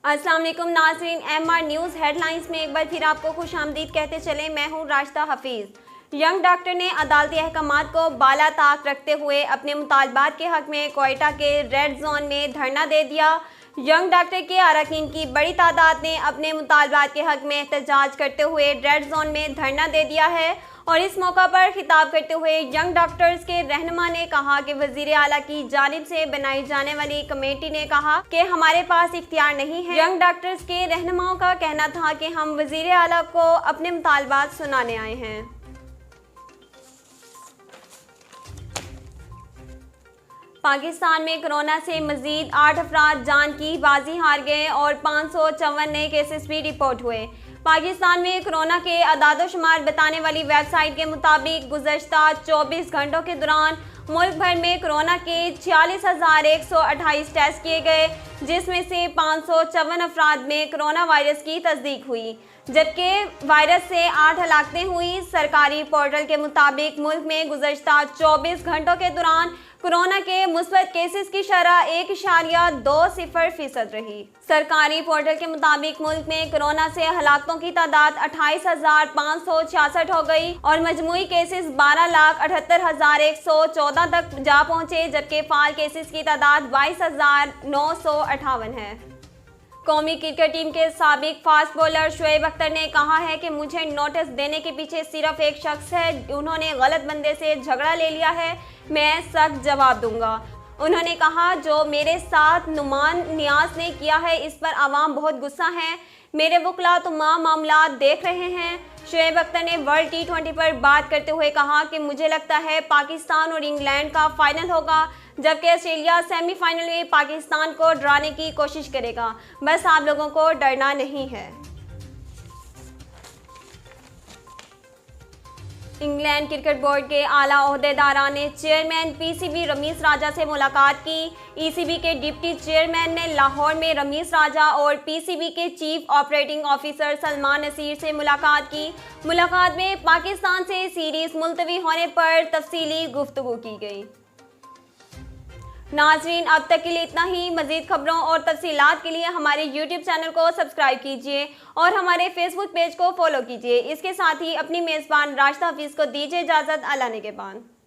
अस्सलाम वालेकुम नाज़रीन, MR न्यूज़ हेडलाइंस में एक बार फिर आपको खुश आमदीद कहते चले। मैं हूँ राशिदा हफीज़। यंग डॉक्टर ने अदालती अहकामात को बाला ताक रखते हुए अपने मुतालबात के हक में कोयटा के रेड जोन में धरना दे दिया। यंग डॉक्टर के अरकान की बड़ी तादाद ने अपने मुतालबात के हक में एहतजाज करते हुए रेड जोन में धरना दे दिया है और इस मौका पर खिताब करते हुए यंग डॉक्टर्स के रहनुमा ने कहा कि वज़ीर आला की जानिब से बनाई जाने वाली कमेटी ने कहा कि हमारे पास इख्तियार नहीं है। यंग डॉक्टर्स के रहनुमाओं का कहना था कि हम वज़ीर आला को अपने मुतालबात सुनाने आए हैं। पाकिस्तान में कोरोना से मजीद 8 अफराद जान की बाजी हार गए और 554 नए केसेस भी रिपोर्ट हुए। पाकिस्तान में कोरोना के अदाद-ओ-शुमार बताने वाली वेबसाइट के मुताबिक गुज़श्ता 24 घंटों के दौरान मुल्क भर में कोरोना के 46,128 टेस्ट किए गए, जिसमें से 554 अफराद में कोरोना वायरस की तस्दीक हुई, जबकि वायरस से 8 हलाकतें हुई। सरकारी पोर्टल के मुताबिक मुल्क में गुज़श्ता 24 घंटों के दौरान कोरोना के मुस्बत केसेस की शरह 1.20% रही। सरकारी पोर्टल के मुताबिक मुल्क में कोरोना से हलाकतों की तादाद 28,566 हो गई और मजमूई केसेस 12,78,114 तक जा पहुँचे, जबकि फाल केसेस की तादाद 22,958 है। कौमी क्रिकेट टीम के साबिक फास्ट बॉलर शुएब अख्तर ने कहा है कि मुझे नोटिस देने के पीछे सिर्फ एक शख्स है, उन्होंने गलत बंदे से झगड़ा ले लिया है, मैं सख्त जवाब दूंगा। उन्होंने कहा जो मेरे साथ नुमान नियाज ने किया है इस पर आवाम बहुत गुस्सा है, मेरे वकला तमाम मामला देख रहे हैं। शुएब अख्तर ने वर्ल्ड T20 पर बात करते हुए कहा कि मुझे लगता है पाकिस्तान और इंग्लैंड का फाइनल होगा, जबकि ऑस्ट्रेलिया सेमीफाइनल में पाकिस्तान को डराने की कोशिश करेगा। बस आप लोगों को डरना नहीं है। इंग्लैंड क्रिकेट बोर्ड के आला ओहदेदारान ने चेयरमैन PCB रमीज राजा से मुलाकात की। ECB के डिप्टी चेयरमैन ने लाहौर में रमीज राजा और PCB के chief operating officer Salman Naseer से मुलाकात की। मुलाकात में पाकिस्तान से सीरीज मुलतवी होने पर तफसीली गुफ्तगू की गई। नाजरीन, अब तक के लिए इतना ही। मज़ीद खबरों और तफसीलात के लिए हमारे YouTube चैनल को सब्सक्राइब कीजिए और हमारे Facebook पेज को फॉलो कीजिए। इसके साथ ही अपनी मेज़बान राशिदा हफीज़ को दीजिए इजाज़त। अल्लाह निगहबान।